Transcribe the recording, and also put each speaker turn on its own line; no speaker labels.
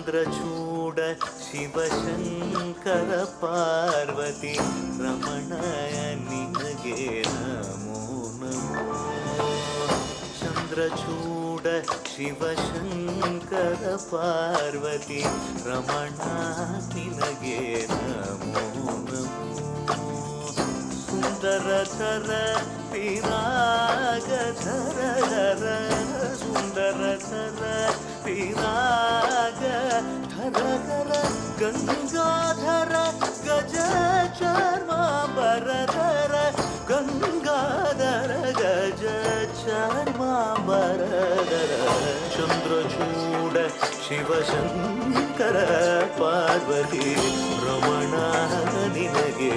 ಚಂದ್ರಚೂಡ ಶಿವಶಂಕರ ಪಾರ್ವತಿ ರಮಣಯ ನಿನಗೆ ನಮೋ ನಮೋ. ಚಂದ್ರಚೂಡ ಶಿವಶಂಕರ ಪಾರ್ವತಿ ರಮಣ ನಿನಗೆ ನಮೋ ನಮೋ. ಸುಂದರತರ ಪಿರಾಗಧರ ಸುಂದರತರ ಪಿರಾಗ ಧರ ಗಂಗಾಧರ ಗಜ ಚರ್ಮಾಂಬರಧರ ಗಂಗಾಧರ ಗಜ ಚರ್ಮಾಂಬರಧರ. ಚಂದ್ರಚೂಡ ಶಿವಶಂಕರ ಪಾರ್ವತಿ ರಮಣ ನಿನಗೆ